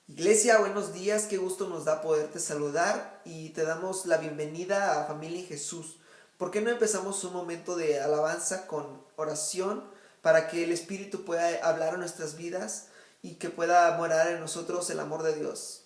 Iglesia, buenos días, qué gusto nos da poderte saludar y te damos la bienvenida a Familia en Jesús. ¿Por qué no empezamos un momento de alabanza con oración para que el Espíritu pueda hablar a nuestras vidas y que pueda morar en nosotros el amor de Dios?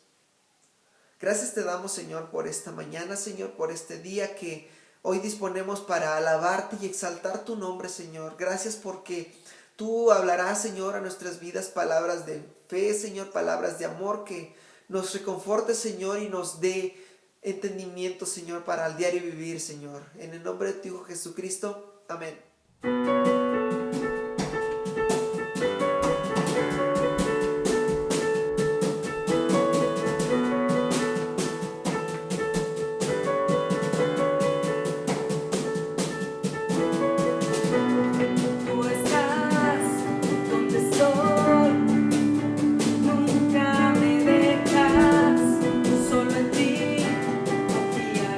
Gracias te damos, Señor, por esta mañana, Señor, por este día que hoy disponemos para alabarte y exaltar tu nombre, Señor. Gracias porque tú hablarás, Señor, a nuestras vidas palabras de fe, Señor, palabras de amor que nos reconforte, Señor, y nos dé entendimiento, Señor, para el diario vivir, Señor. En el nombre de tu Hijo Jesucristo. Amén. Tú estás donde estoy, nunca me dejas, solo en ti confiar.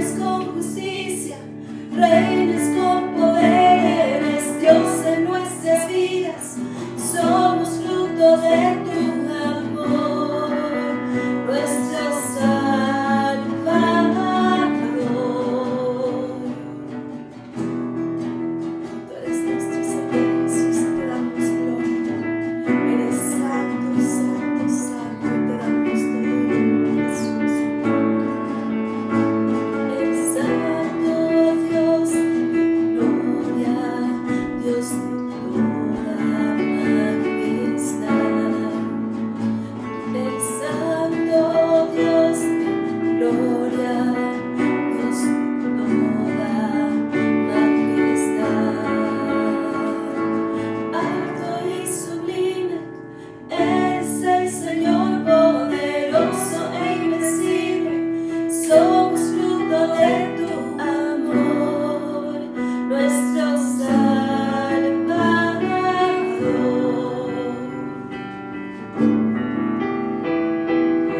reinas con justicia, reinas con poder, eres Dios en nuestras vidas, somos fruto de tu amor, nuestro Salvador. Tú eres nuestro Salvador, Jesús, te damos gloria. Eres santo, santo, santo, te damos todo el honor, Jesús. Eres santo, Dios de gloria, Dios de toda majestad. Eres santo, Dios de gloria, Dios de toda majestad. Alto y sublime, eres el Señor poderoso e invencible, somos fruto de tu amor, nuestro Salvador.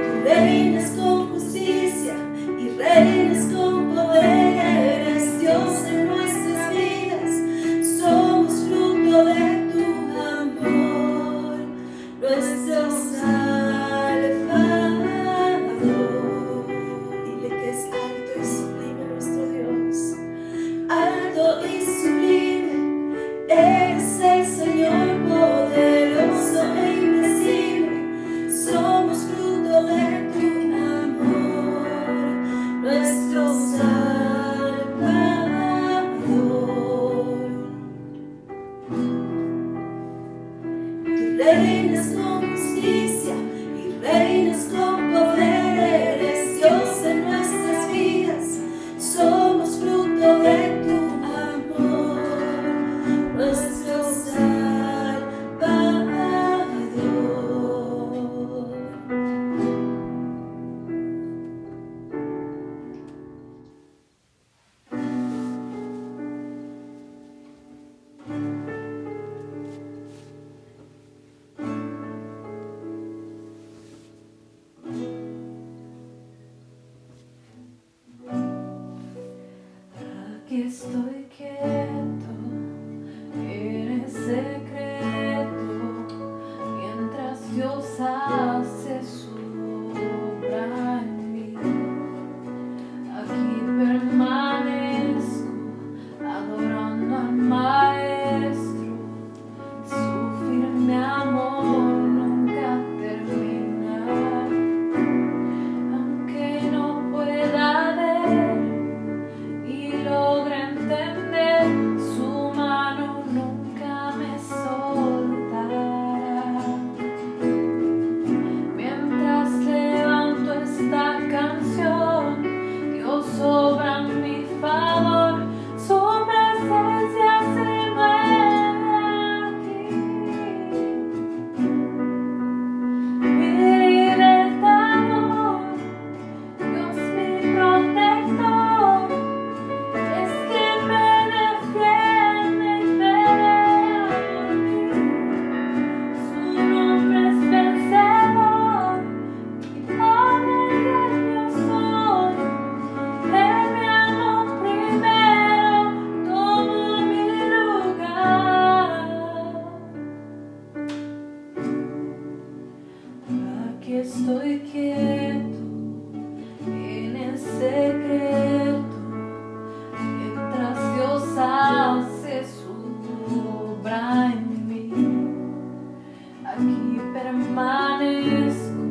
Tú reinas con justicia y reinas con poder, eres Dios en nuestras vidas, somos fruto de tu amor, nuestro Salvador. Dile que es alto y sublime nuestro Dios, alto y sublime, eres el Señor poderoso e invencible, somos fruto de tu amor, nuestro Salvador. Tú reinas con justicia y reinas con poder, eres Dios en nuestras vidas, somos fruto de tu amor, nuestro Salvador. Aquí estoy quieto en el secreto, mientras Dios hace su obra en mí. Aquí permanezco adorando al Maestro, su firme amor nunca termina. Aunque no pueda ver y logre entender, su mano nunca me soltará. Mientras levanto esta canción, Dios obra en mi favor, su presencia se mueve aquí. Mi libertador, Dios mi protector, es quien me defiende y pelea por mí. Su nombre es vencedor, mi Padre y el yo soy. Él me amó primero, tomó mi lugar. Aquí estoy quieto en el secreto, mientras Dios hace su obra en mí. Aquí permanezco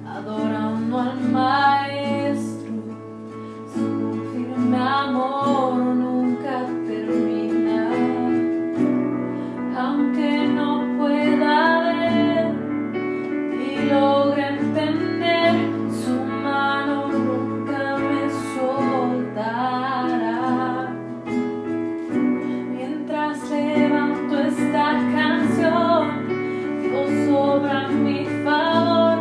adorando al Maestro, su firme amor nunca termina. Aunque no pueda ver y logre entender, su mano nunca me soltará. Mientras levanto esta canción, Dios obra en mi favor,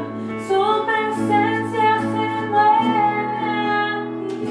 su presencia se mueve aquí.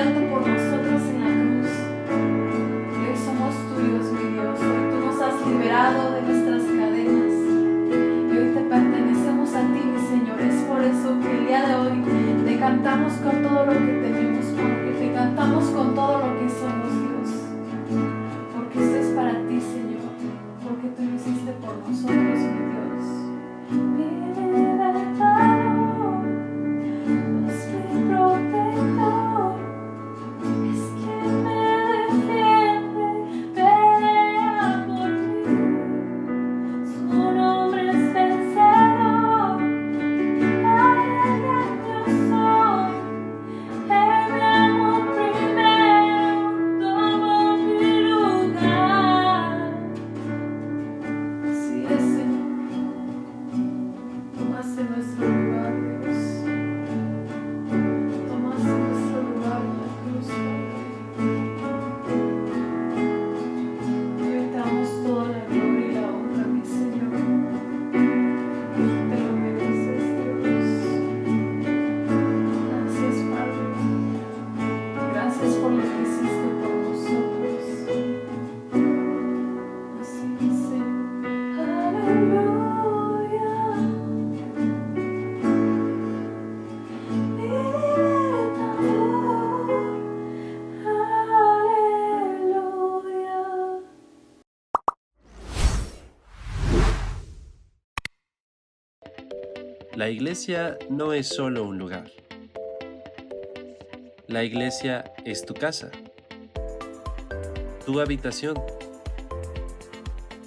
darte por nosotros en la cruz. Hoy somos tuyos, mi Dios. Hoy tú nos has liberado de nuestras cadenas. Y hoy te pertenecemos a ti, mi Señor. Es por eso que el día de hoy te cantamos con todo lo que tenemos, Padre. Te cantamos con todo lo que somos, Dios. Porque esto es para ti, Señor. Porque tú lo hiciste por nosotros, mi Dios. Mi libertador es mi protector. Es quien me defiende, pelea por mí. Su nombre es vencedor. Aleluya yo soy. Él me amó primero, tomó mi lugar. Así es, Señor. Tomaste nuestro lugar, Dios. Tomaste nuestro lugar en la cruz, Padre. Y hoy te damos toda la gloria y la honra, mi Señor. Te lo mereces, Dios. Gracias, Padre. Gracias por lo que hiciste por nosotros. Así dice. Aleluya. Mi libertador. Aleluya. La iglesia no es solo un lugar. La iglesia es tu casa, tu habitación,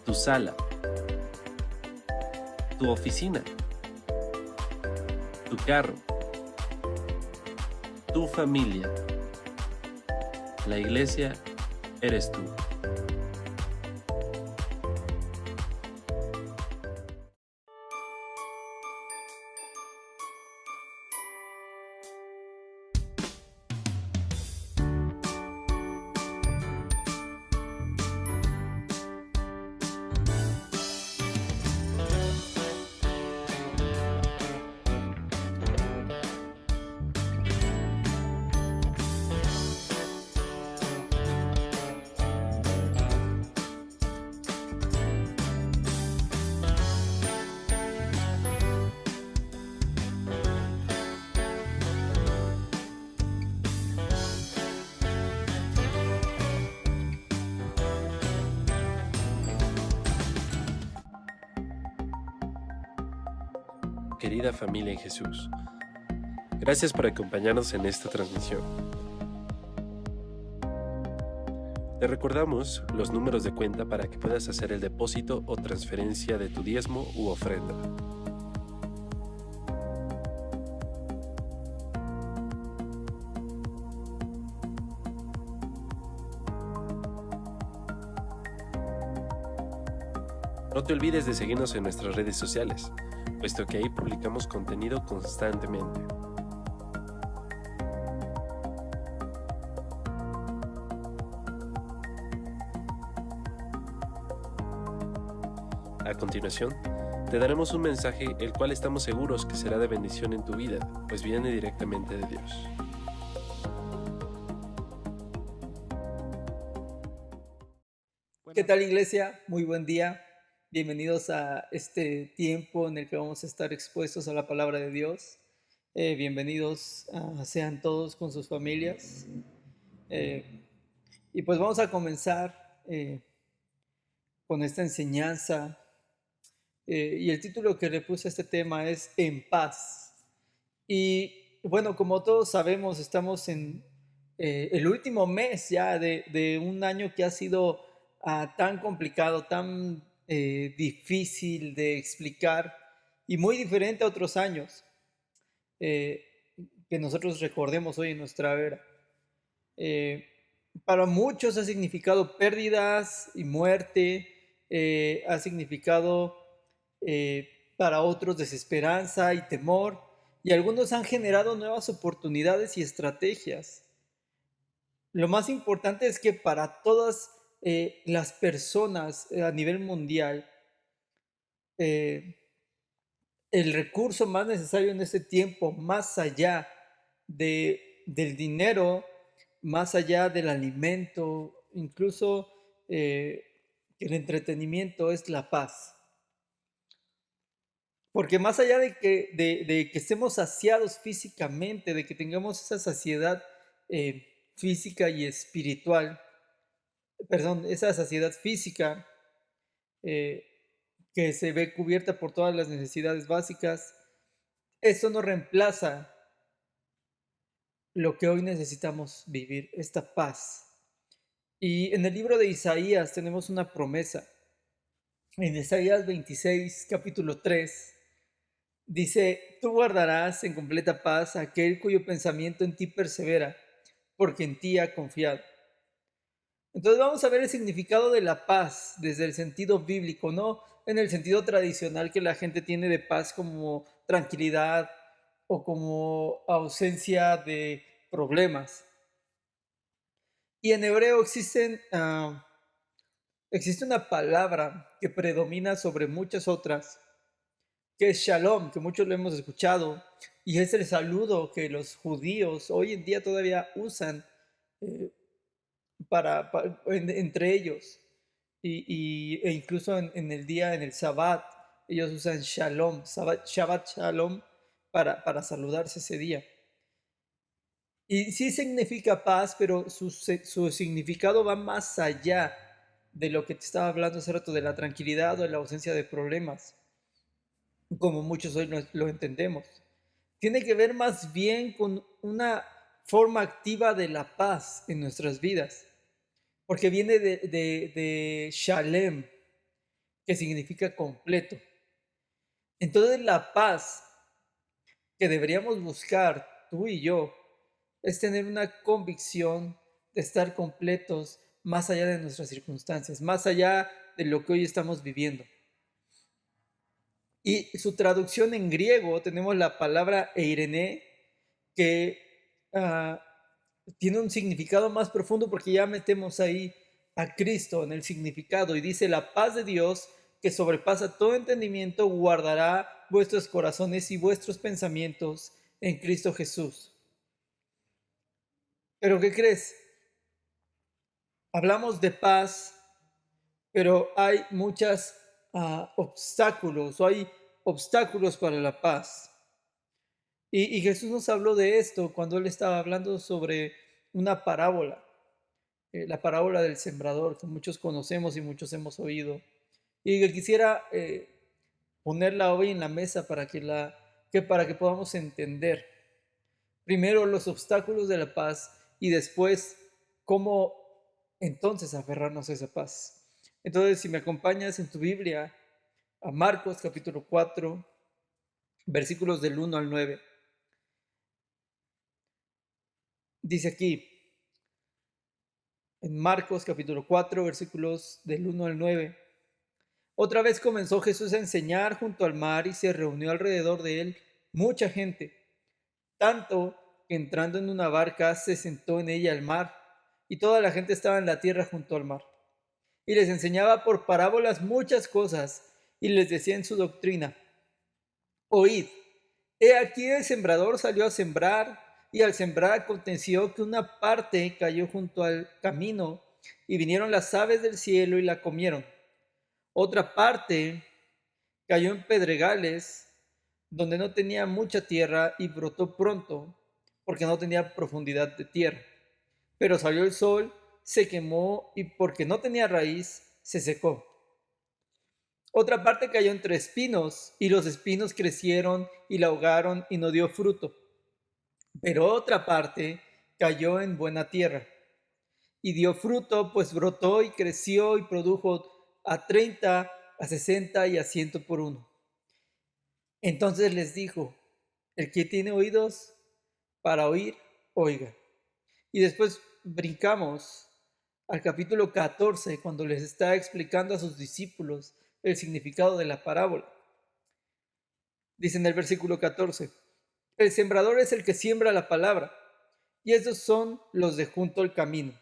tu sala, tu oficina, tu carro, tu familia. La iglesia eres tú. Querida familia en Jesús, gracias por acompañarnos en esta transmisión. Te recordamos los números de cuenta para que puedas hacer el depósito o transferencia de tu diezmo u ofrenda. No te olvides de seguirnos en nuestras redes sociales, puesto que ahí publicamos contenido constantemente. A continuación, te daremos un mensaje el cual estamos seguros que será de bendición en tu vida, pues viene directamente de Dios. ¿Qué tal, iglesia? Muy buen día. Bienvenidos a este tiempo en el que vamos a estar expuestos a la palabra de Dios. Bienvenidos sean todos con sus familias. Y pues vamos a comenzar con esta enseñanza. Y el título que le puse a este tema es En paz. Y bueno, como todos sabemos, estamos en el último mes ya de un año que ha sido tan complicado, tan difícil de explicar y muy diferente a otros años que nosotros recordemos hoy en nuestra era. Para muchos ha significado pérdidas y muerte, ha significado para otros desesperanza y temor, y algunos han generado nuevas oportunidades y estrategias. Lo más importante es que para todas las personas a nivel mundial, el recurso más necesario en este tiempo, más allá del dinero, más allá del alimento, incluso el entretenimiento es la paz. Porque más allá de que estemos saciados físicamente, de que tengamos esa saciedad física y espiritual, perdón, esa saciedad física eh, que se ve cubierta por todas las necesidades básicas, eso no reemplaza lo que hoy necesitamos vivir, esta paz. Y en el libro de Isaías tenemos una promesa. En Isaías 26, capítulo 3, dice: tú guardarás en completa paz a aquel cuyo pensamiento en ti persevera, porque en ti ha confiado. Entonces vamos a ver el significado de la paz desde el sentido bíblico, no en el sentido tradicional que la gente tiene de paz como tranquilidad o como ausencia de problemas. Y en hebreo existe una palabra que predomina sobre muchas otras, que es shalom, que muchos lo hemos escuchado, y es el saludo que los judíos hoy en día todavía usan eh, entre ellos, e incluso en el día, en el Shabbat, ellos usan shalom, Shabbat shalom, para saludarse ese día. Y sí significa paz, pero su significado va más allá de lo que te estaba hablando hace rato, de la tranquilidad o de la ausencia de problemas, como muchos hoy lo entendemos. Tiene que ver más bien con una forma activa de la paz en nuestras vidas, porque viene de shalem, que significa completo. Entonces la paz que deberíamos buscar tú y yo es tener una convicción de estar completos más allá de nuestras circunstancias, más allá de lo que hoy estamos viviendo. Y su traducción en griego tenemos la palabra eirene, que tiene un significado más profundo porque ya metemos ahí a Cristo en el significado y dice: la paz de Dios que sobrepasa todo entendimiento guardará vuestros corazones y vuestros pensamientos en Cristo Jesús. ¿Pero qué crees? Hablamos de paz, pero hay muchos obstáculos, o hay obstáculos para la paz. Y Jesús nos habló de esto cuando Él estaba hablando sobre una parábola, la parábola del sembrador, que muchos conocemos y muchos hemos oído. Y que quisiera ponerla hoy en la mesa para que podamos entender primero los obstáculos de la paz y después cómo entonces aferrarnos a esa paz. Entonces, si me acompañas en tu Biblia a Marcos capítulo 4, versículos del 1 al 9. Dice aquí, en Marcos capítulo 4, versículos del 1 al 9. Otra vez comenzó Jesús a enseñar junto al mar y se reunió alrededor de él mucha gente, tanto que entrando en una barca se sentó en ella al mar, y toda la gente estaba en la tierra junto al mar. Y les enseñaba por parábolas muchas cosas, y les decía en su doctrina: oíd, he aquí el sembrador salió a sembrar, y al sembrar aconteció que una parte cayó junto al camino, y vinieron las aves del cielo y la comieron. Otra parte cayó en pedregales, donde no tenía mucha tierra, y brotó pronto, porque no tenía profundidad de tierra. Pero salió el sol, se quemó, y porque no tenía raíz, se secó. Otra parte cayó entre espinos, y los espinos crecieron y la ahogaron y no dio fruto. Pero otra parte cayó en buena tierra, y dio fruto, pues brotó y creció y produjo a 30, a 60 y a 100 por uno. Entonces les dijo: el que tiene oídos para oír, oiga. Y después brincamos al capítulo 14, cuando les está explicando a sus discípulos el significado de la parábola. Dice en el versículo 14: el sembrador es el que siembra la palabra, y estos son los de junto al camino,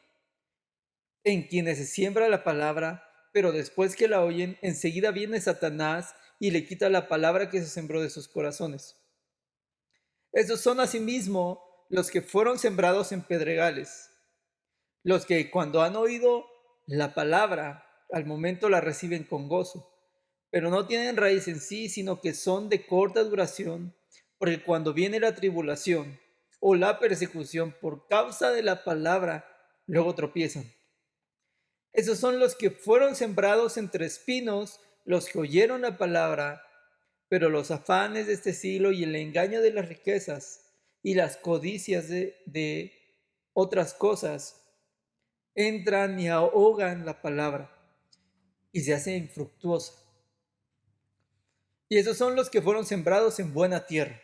en quienes se siembra la palabra, pero después que la oyen, enseguida viene Satanás y le quita la palabra que se sembró de sus corazones. Estos son asimismo los que fueron sembrados en pedregales. los que cuando han oído la palabra, al momento la reciben con gozo, pero no tienen raíz en sí, sino que son de corta duración, porque cuando viene la tribulación o la persecución por causa de la palabra, luego tropiezan. Esos son los que fueron sembrados entre espinos, los que oyeron la palabra, pero los afanes de este siglo y el engaño de las riquezas y las codicias de otras cosas entran y ahogan la palabra y se hace infructuosa. Y esos son los que fueron sembrados en buena tierra,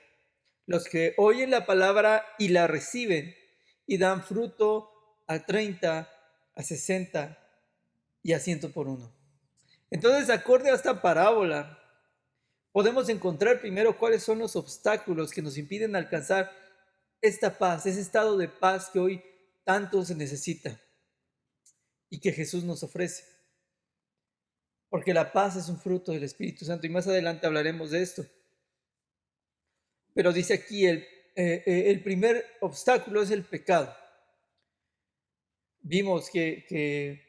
los que oyen la palabra y la reciben y dan fruto a 30, a 60 y a 100 por uno. Entonces, acorde a esta parábola, podemos encontrar primero cuáles son los obstáculos que nos impiden alcanzar esta paz, ese estado de paz que hoy tanto se necesita y que Jesús nos ofrece. Porque la paz es un fruto del Espíritu Santo y más adelante hablaremos de esto. Pero dice aquí, el primer obstáculo es el pecado. Vimos que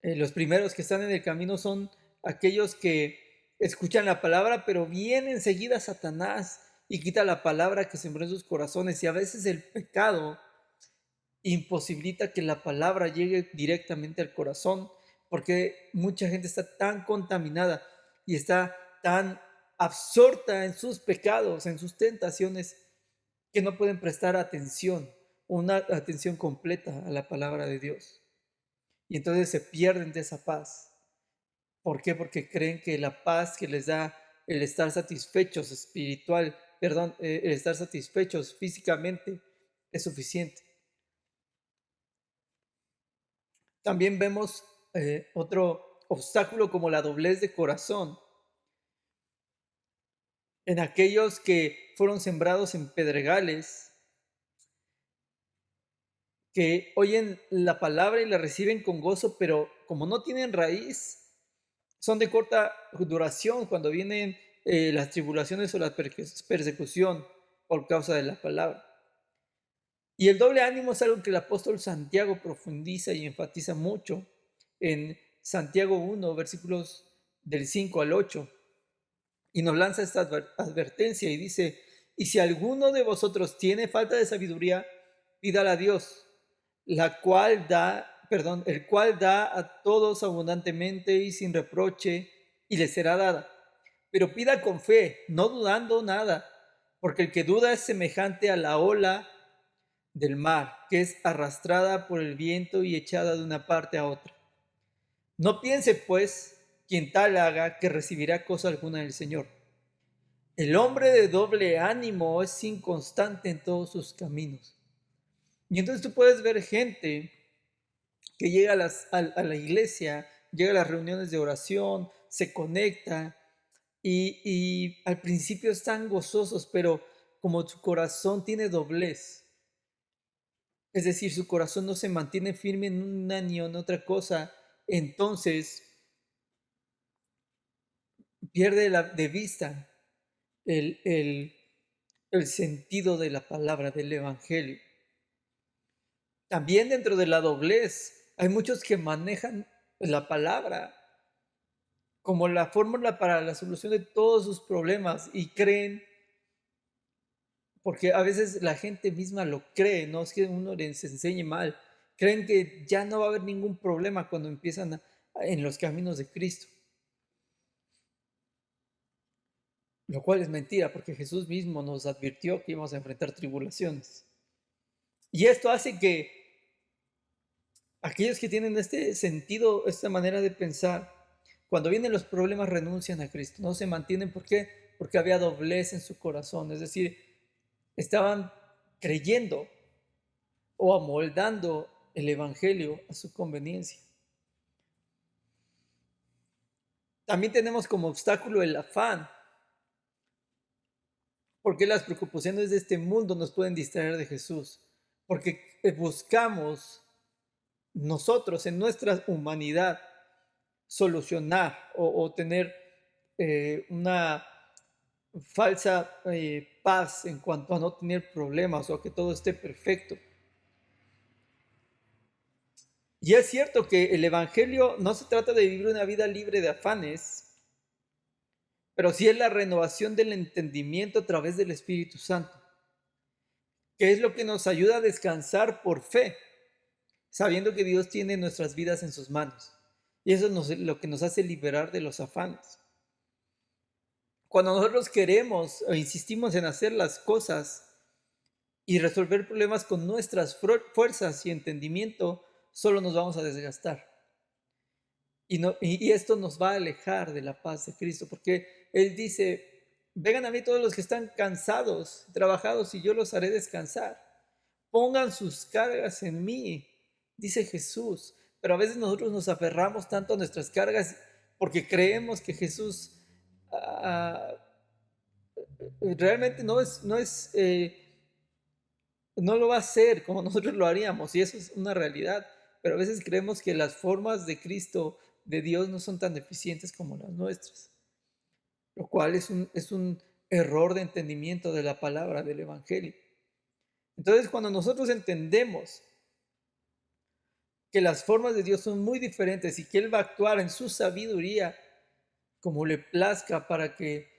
los primeros que están en el camino son aquellos que escuchan la palabra, pero viene enseguida Satanás y quita la palabra que sembró en sus corazones. Y a veces el pecado imposibilita que la palabra llegue directamente al corazón, porque mucha gente está tan contaminada y está tan absorta en sus pecados, en sus tentaciones, que no pueden prestar atención, una atención completa a la palabra de Dios. Y entonces se pierden de esa paz. ¿Por qué? Porque creen que la paz que les da el estar satisfechos el estar satisfechos físicamente es suficiente. También vemos otro obstáculo como la doblez de corazón en aquellos que fueron sembrados en pedregales, que oyen la palabra y la reciben con gozo, pero como no tienen raíz, son de corta duración cuando vienen las tribulaciones o la persecución por causa de la palabra. Y el doble ánimo es algo que el apóstol Santiago profundiza y enfatiza mucho en Santiago 1, versículos del 5 al 8. Y nos lanza esta advertencia y dice, y si alguno de vosotros tiene falta de sabiduría, pídala a Dios, el cual da a todos abundantemente y sin reproche, y le será dada. Pero pida con fe, no dudando nada, porque el que duda es semejante a la ola del mar, que es arrastrada por el viento y echada de una parte a otra. No piense, pues, quien tal haga, que recibirá cosa alguna del Señor. El hombre de doble ánimo es inconstante en todos sus caminos. Y entonces tú puedes ver gente que llega a la iglesia, llega a las reuniones de oración, se conecta y al principio están gozosos, pero como su corazón tiene doblez, es decir, su corazón no se mantiene firme en una ni en otra cosa, entonces pierde de vista el sentido de la palabra, del evangelio. También dentro de la doblez hay muchos que manejan la palabra como la fórmula para la solución de todos sus problemas y creen, porque a veces la gente misma lo cree, no es que uno les enseñe mal, creen que ya no va a haber ningún problema cuando empiezan en los caminos de Cristo. Lo cual es mentira, porque Jesús mismo nos advirtió que íbamos a enfrentar tribulaciones. Y esto hace que aquellos que tienen este sentido, esta manera de pensar, cuando vienen los problemas renuncian a Cristo, no se mantienen. ¿Por qué? Porque había doblez en su corazón, es decir, estaban creyendo o amoldando el evangelio a su conveniencia. También tenemos como obstáculo el afán, porque las preocupaciones de este mundo nos pueden distraer de Jesús, porque buscamos nosotros en nuestra humanidad solucionar o tener una falsa paz en cuanto a no tener problemas o a que todo esté perfecto. Y es cierto que el Evangelio no se trata de vivir una vida libre de afanes, pero sí es la renovación del entendimiento a través del Espíritu Santo, que es lo que nos ayuda a descansar por fe, sabiendo que Dios tiene nuestras vidas en sus manos. Y eso es lo que nos hace liberar de los afanes. Cuando nosotros queremos o insistimos en hacer las cosas y resolver problemas con nuestras fuerzas y entendimiento, solo nos vamos a desgastar. Y esto nos va a alejar de la paz de Cristo, porque Él dice, vengan a mí todos los que están cansados, trabajados, y yo los haré descansar. Pongan sus cargas en mí, dice Jesús. Pero a veces nosotros nos aferramos tanto a nuestras cargas porque creemos que Jesús realmente no lo va a hacer como nosotros lo haríamos, y eso es una realidad. Pero a veces creemos que las formas de Cristo, de Dios, no son tan eficientes como las nuestras, lo cual es un error de entendimiento de la palabra, del Evangelio. Entonces, cuando nosotros entendemos que las formas de Dios son muy diferentes y que Él va a actuar en su sabiduría como le plazca para que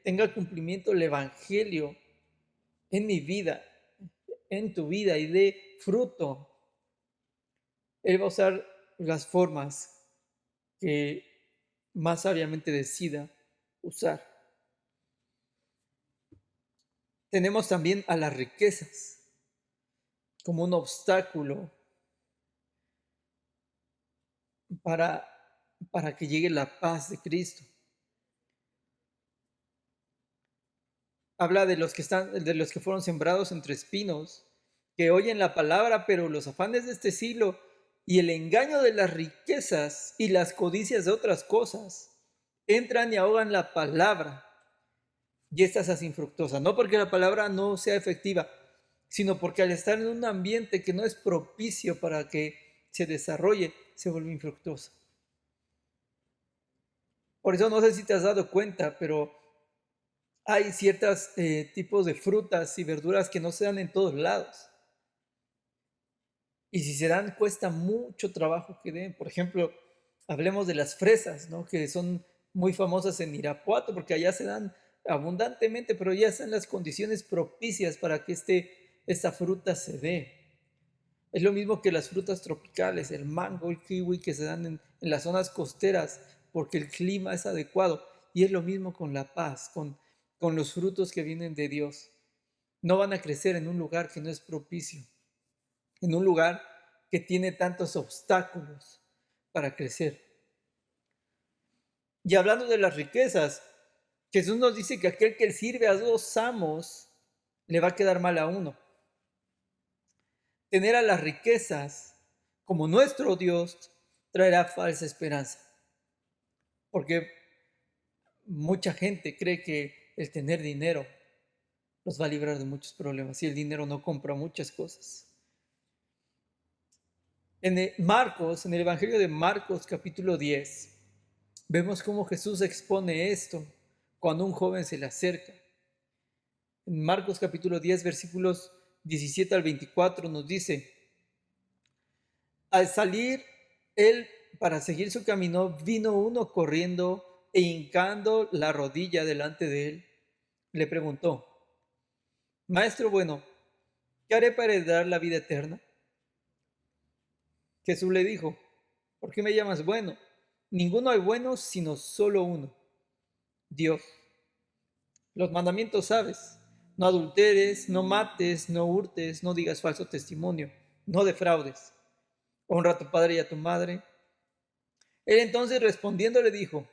tenga cumplimiento el Evangelio en mi vida, en tu vida, y dé fruto, Él va a usar las formas que más sabiamente decida usar. Tenemos también a las riquezas como un obstáculo para que llegue la paz de Cristo. Habla de los que fueron sembrados entre espinos, que oyen la palabra, pero los afanes de este siglo y el engaño de las riquezas y las codicias de otras cosas entran y ahogan la palabra, y ésta se hace infructuosa. No porque la palabra no sea efectiva, sino porque al estar en un ambiente que no es propicio para que se desarrolle, se vuelve infructuosa. Por eso no sé si te has dado cuenta, pero hay ciertos tipos de frutas y verduras que no se dan en todos lados. Y si se dan, cuesta mucho trabajo que den. Por ejemplo, hablemos de las fresas, ¿no? Que son muy famosas en Irapuato, porque allá se dan abundantemente, pero ya están las condiciones propicias para que esta fruta se dé. Es lo mismo que las frutas tropicales, el mango, el kiwi, que se dan en las zonas costeras, porque el clima es adecuado. Y es lo mismo con la paz, con los frutos que vienen de Dios. No van a crecer en un lugar que no es propicio, en un lugar que tiene tantos obstáculos para crecer. Y hablando de las riquezas, Jesús nos dice que aquel que sirve a dos amos le va a quedar mal a uno. Tener a las riquezas como nuestro Dios traerá falsa esperanza, porque mucha gente cree que el tener dinero los va a librar de muchos problemas, y el dinero no compra muchas cosas. En el Evangelio de Marcos, capítulo 10, vemos cómo Jesús expone esto cuando un joven se le acerca. En Marcos, capítulo 10, versículos 17 al 24, nos dice: al salir él para seguir su camino, vino uno corriendo e hincando la rodilla delante de él. Le preguntó: Maestro bueno, ¿qué haré para heredar la vida eterna? Jesús le dijo: ¿por qué me llamas bueno? Ninguno hay bueno sino solo uno, Dios. Los mandamientos sabes: no adulteres, no mates, no hurtes, no digas falso testimonio, no defraudes, honra a tu padre y a tu madre. Él entonces respondiendo le dijo: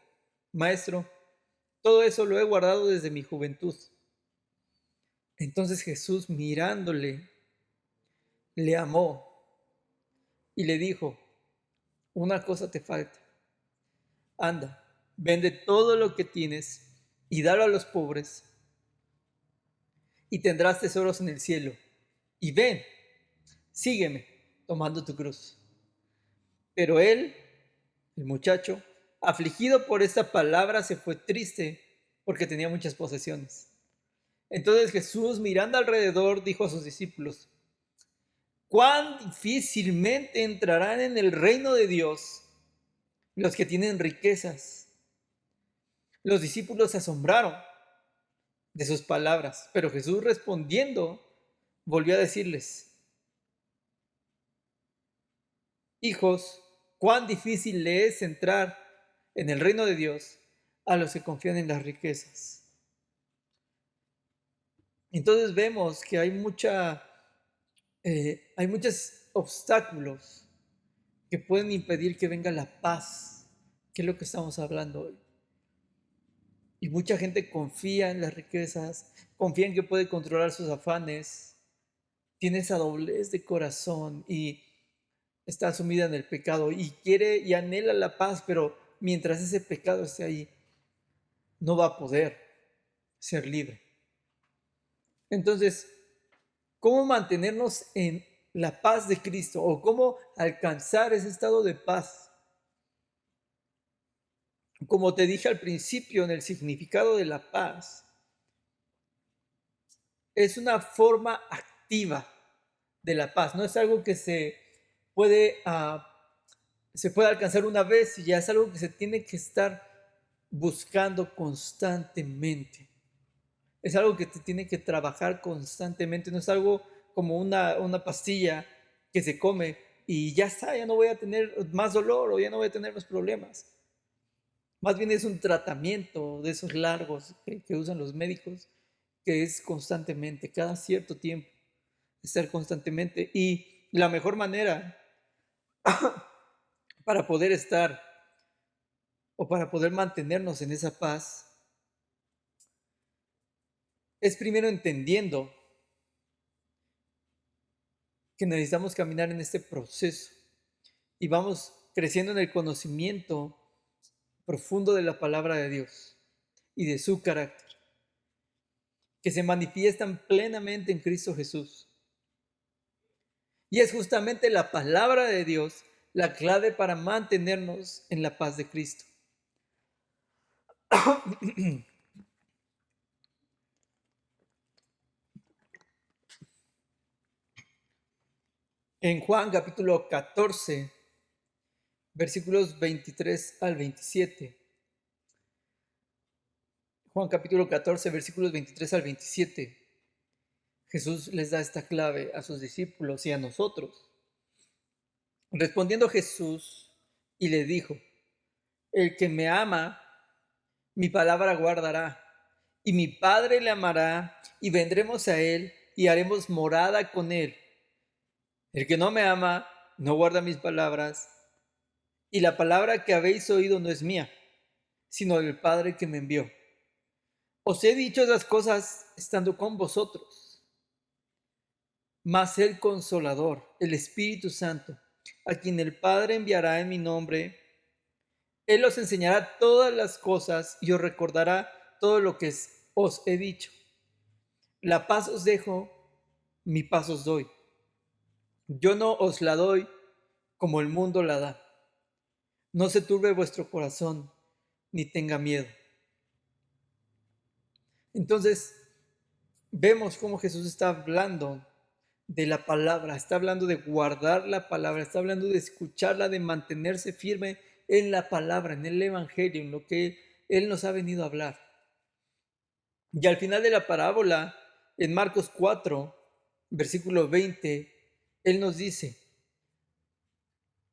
Maestro, todo eso lo he guardado desde mi juventud. Entonces Jesús, mirándole, le amó y le dijo: una cosa te falta. Anda, vende todo lo que tienes y dalo a los pobres, y tendrás tesoros en el cielo. Y ven, sígueme tomando tu cruz. Pero él, el muchacho, afligido por esta palabra, se fue triste porque tenía muchas posesiones. Entonces Jesús, mirando alrededor, dijo a sus discípulos: cuán difícilmente entrarán en el reino de Dios los que tienen riquezas. Los discípulos se asombraron de sus palabras, pero Jesús respondiendo volvió a decirles: hijos, cuán difícil le es entrar en el reino de Dios a los que confían en las riquezas. Entonces vemos que hay muchos obstáculos que pueden impedir que venga la paz, que es lo que estamos hablando hoy. Y mucha gente confía en las riquezas, confía en que puede controlar sus afanes, tiene esa doblez de corazón y está sumida en el pecado y quiere y anhela la paz, pero mientras ese pecado esté ahí, no va a poder ser libre. Entonces, ¿cómo mantenernos en la paz de Cristo o cómo alcanzar ese estado de paz? Como te dije al principio, en el significado de la paz, es una forma activa de la paz, no es algo que se puede alcanzar una vez y ya es algo que se tiene que estar buscando constantemente. Es algo que te tiene que trabajar constantemente, no es algo como una pastilla que se come y ya está, ya no voy a tener más dolor o ya no voy a tener más problemas. Más bien es un tratamiento de esos largos que usan los médicos, que es constantemente, cada cierto tiempo, estar constantemente. Y la mejor manera para poder estar o para poder mantenernos en esa paz es primero entendiendo que necesitamos caminar en este proceso y vamos creciendo en el conocimiento profundo de la palabra de Dios y de su carácter, que se manifiestan plenamente en Cristo Jesús. Y es justamente la palabra de Dios la clave para mantenernos en la paz de Cristo. En Juan capítulo 14, versículos 23 al 27. Juan capítulo 14, versículos 23 al 27. Jesús les da esta clave a sus discípulos y a nosotros. Respondiendo Jesús y le dijo: el que me ama, mi palabra guardará, y mi Padre le amará, y vendremos a él y haremos morada con él. El que no me ama, no guarda mis palabras, y la palabra que habéis oído no es mía, sino del Padre que me envió. Os he dicho esas cosas estando con vosotros. Mas el Consolador, el Espíritu Santo, a quien el Padre enviará en mi nombre, Él os enseñará todas las cosas y os recordará todo lo que os he dicho. La paz os dejo, mi paz os doy. Yo no os la doy como el mundo la da. No se turbe vuestro corazón, ni tenga miedo. Entonces, vemos cómo Jesús está hablando de la palabra, está hablando de guardar la palabra, está hablando de escucharla, de mantenerse firme en la palabra, en el Evangelio, en lo que Él nos ha venido a hablar. Y al final de la parábola, en Marcos 4, versículo 20, Él nos dice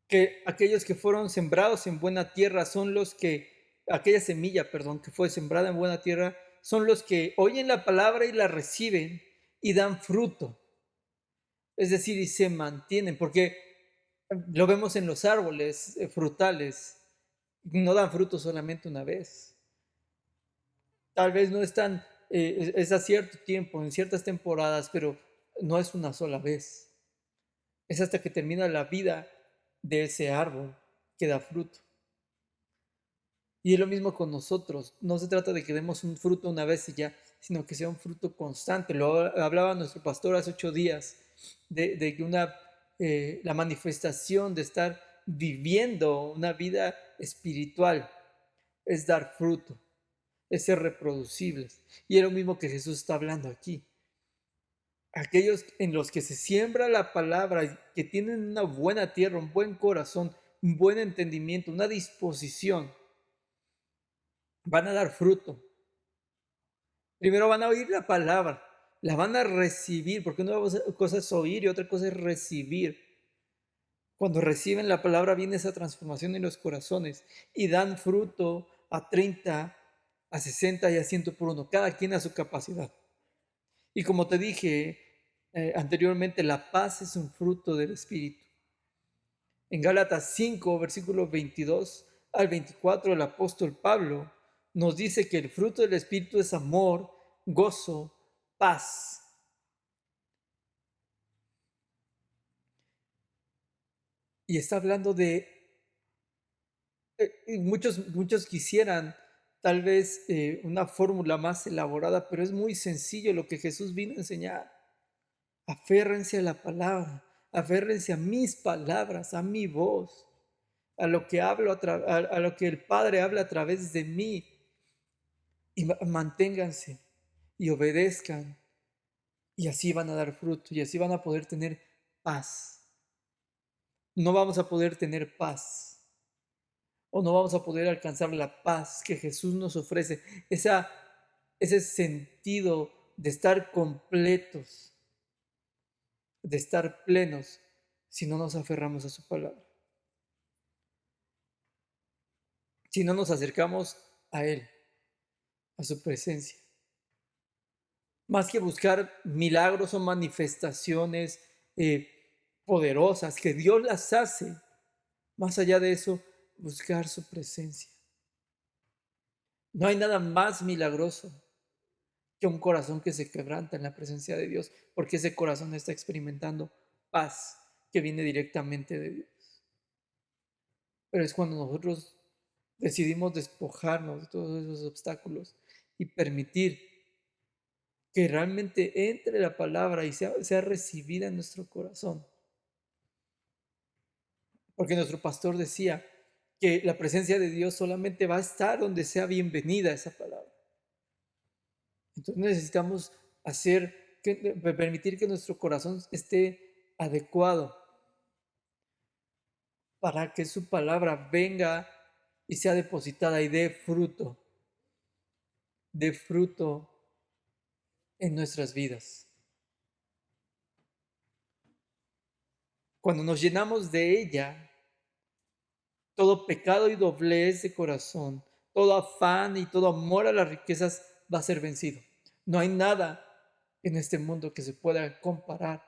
que aquellos que fueron sembrados en buena tierra son los que, aquella semilla, que fue sembrada en buena tierra, son los que oyen la palabra y la reciben y dan fruto. Es decir, y se mantienen, porque lo vemos en los árboles frutales, no dan fruto solamente una vez. Tal vez no están, es a cierto tiempo, en ciertas temporadas, pero no es una sola vez. Es hasta que termina la vida de ese árbol que da fruto. Y es lo mismo con nosotros. No se trata de que demos un fruto una vez y ya, sino que sea un fruto constante. Lo hablaba nuestro pastor hace 8 días, de que la manifestación de estar viviendo una vida espiritual es dar fruto, es ser reproducibles. Y es lo mismo que Jesús está hablando aquí. aquellos en los que se siembra la palabra, que tienen una buena tierra, un buen corazón, un buen entendimiento, una disposición, van a dar fruto. Primero van a oír la palabra, la van a recibir, porque una cosa es oír y otra cosa es recibir. Cuando reciben la palabra viene esa transformación en los corazones y dan fruto a 30, a 60 y a 100 por uno, cada quien a su capacidad. Y como te dije anteriormente, la paz es un fruto del Espíritu. En Gálatas 5, versículos 22 al 24, el apóstol Pablo nos dice que el fruto del Espíritu es amor, gozo, paz. Y está hablando de, muchos quisieran tal vez una fórmula más elaborada, pero es muy sencillo lo que Jesús vino a enseñar. Aférrense a la palabra, aférrense a mis palabras, a mi voz, a lo que hablo, a lo que el Padre habla a través de mí, y manténganse y obedezcan, y así van a dar fruto, y así van a poder tener paz. No vamos a poder tener paz, o no vamos a poder alcanzar la paz que Jesús nos ofrece, ese sentido de estar completos, de estar plenos, si no nos aferramos a su palabra, si no nos acercamos a Él, a su presencia. Más que buscar milagros o manifestaciones poderosas, que Dios las hace, más allá de eso, buscar su presencia. No hay nada más milagroso que un corazón que se quebranta en la presencia de Dios, porque ese corazón está experimentando paz que viene directamente de Dios. Pero es cuando nosotros decidimos despojarnos de todos esos obstáculos y permitir que realmente entre la palabra y sea recibida en nuestro corazón. Porque nuestro pastor decía que la presencia de Dios solamente va a estar donde sea bienvenida esa palabra. Entonces necesitamos permitir que nuestro corazón esté adecuado para que su palabra venga y sea depositada y dé fruto en nuestras vidas. Cuando nos llenamos de ella, todo pecado y doblez de corazón, todo afán y todo amor a las riquezas va a ser vencido. No hay nada en este mundo que se pueda comparar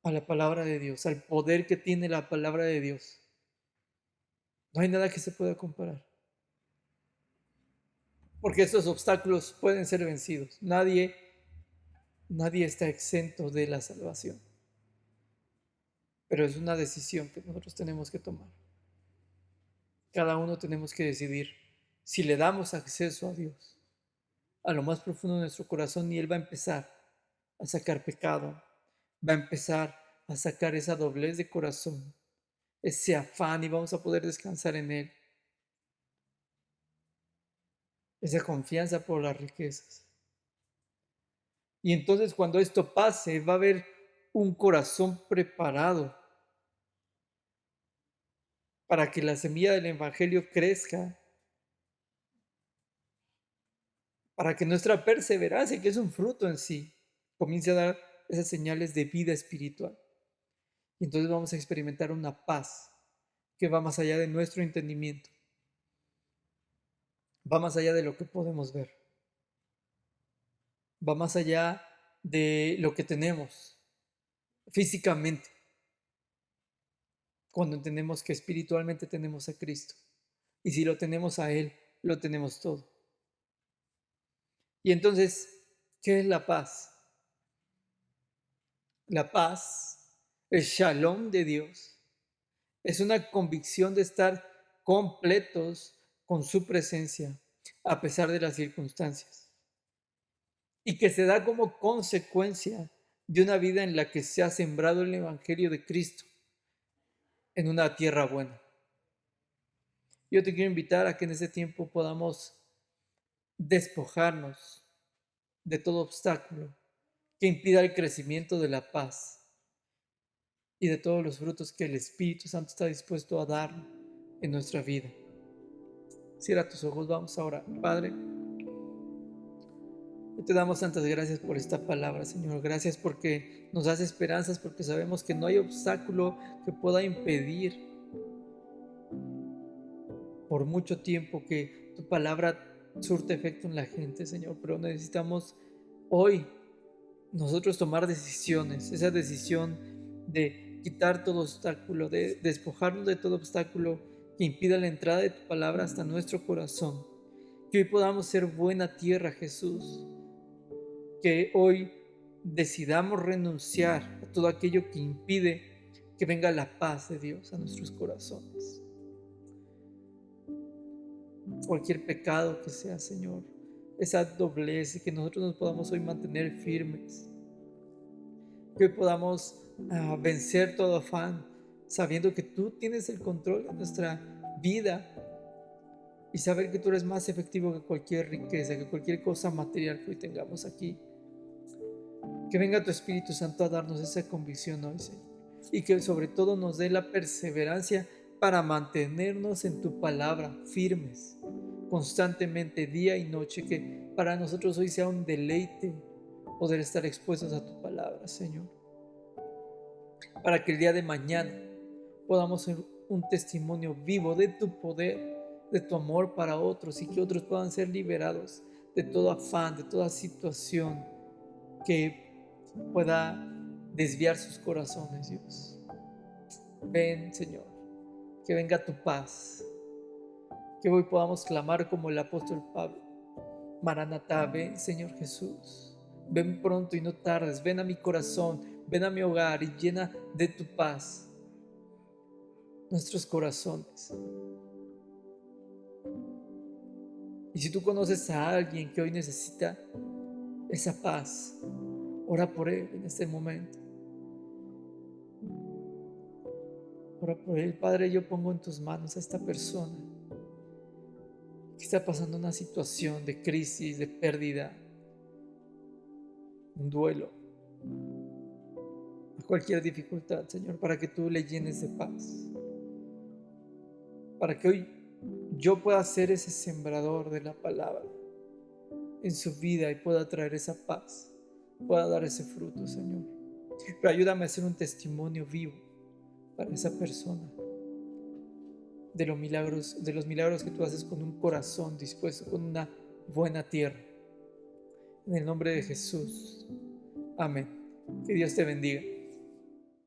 a la palabra de Dios, al poder que tiene la palabra de Dios. No hay nada que se pueda comparar. Porque estos obstáculos pueden ser vencidos. Nadie está exento de la salvación. Pero es una decisión que nosotros tenemos que tomar. Cada uno tenemos que decidir si le damos acceso a Dios, a lo más profundo de nuestro corazón, y Él va a empezar a sacar pecado, va a empezar a sacar esa doblez de corazón, ese afán, y vamos a poder descansar en Él. Esa confianza por las riquezas. Y entonces cuando esto pase, va a haber un corazón preparado para que la semilla del Evangelio crezca, para que nuestra perseverancia, que es un fruto en sí, comience a dar esas señales de vida espiritual. Y entonces vamos a experimentar una paz que va más allá de nuestro entendimiento, va más allá de lo que podemos ver, va más allá de lo que tenemos físicamente, cuando entendemos que espiritualmente tenemos a Cristo. Y si lo tenemos a Él, lo tenemos todo. Y entonces, ¿qué es la paz? La paz, el shalom de Dios, es una convicción de estar completos con su presencia a pesar de las circunstancias. Y que se da como consecuencia de una vida en la que se ha sembrado el Evangelio de Cristo en una tierra buena. Yo te quiero invitar a que en ese tiempo podamos despojarnos de todo obstáculo que impida el crecimiento de la paz y de todos los frutos que el Espíritu Santo está dispuesto a dar en nuestra vida. Cierra tus ojos, vamos a orar. Padre, te damos tantas gracias por esta palabra, Señor. Gracias porque nos das esperanzas, porque sabemos que no hay obstáculo que pueda impedir por mucho tiempo que tu palabra surte efecto en la gente, Señor. Pero necesitamos hoy nosotros tomar decisiones, esa decisión de quitar todo obstáculo, de despojarnos de todo obstáculo que impida la entrada de tu palabra hasta nuestro corazón. Que hoy podamos ser buena tierra, Jesús. Que hoy decidamos renunciar a todo aquello que impide que venga la paz de Dios a nuestros corazones. Cualquier pecado que sea, Señor, esa doblez, y que nosotros nos podamos hoy mantener firmes. Que hoy podamos vencer todo afán, sabiendo que tú tienes el control de nuestra vida y saber que tú eres más efectivo que cualquier riqueza, que cualquier cosa material que hoy tengamos aquí. Que venga tu Espíritu Santo a darnos esa convicción hoy, Señor, y que sobre todo nos dé la perseverancia para mantenernos en tu palabra firmes, constantemente, día y noche. Que para nosotros hoy sea un deleite poder estar expuestos a tu palabra, Señor, para que el día de mañana podamos ser un testimonio vivo de tu poder, de tu amor para otros, y que otros puedan ser liberados de todo afán, de toda situación que pueda desviar sus corazones, Dios. Ven, Señor, que venga tu paz, que hoy podamos clamar como el apóstol Pablo: Maranatá, ven, Señor Jesús, ven pronto y no tardes, ven a mi corazón, ven a mi hogar y llena de tu paz nuestros corazones. Y si tú conoces a alguien que hoy necesita esa paz, ora por él en este momento. Ora por él. Padre, yo pongo en tus manos a esta persona que está pasando una situación de crisis, de pérdida, un duelo, cualquier dificultad, Señor, para que tú le llenes de paz, para que hoy yo pueda ser ese sembrador de la palabra en su vida y pueda traer esa paz, pueda dar ese fruto, Señor. Pero ayúdame a ser un testimonio vivo para esa persona de los milagros que tú haces con un corazón dispuesto, con una buena tierra. En el nombre de Jesús. Amén. Que Dios te bendiga.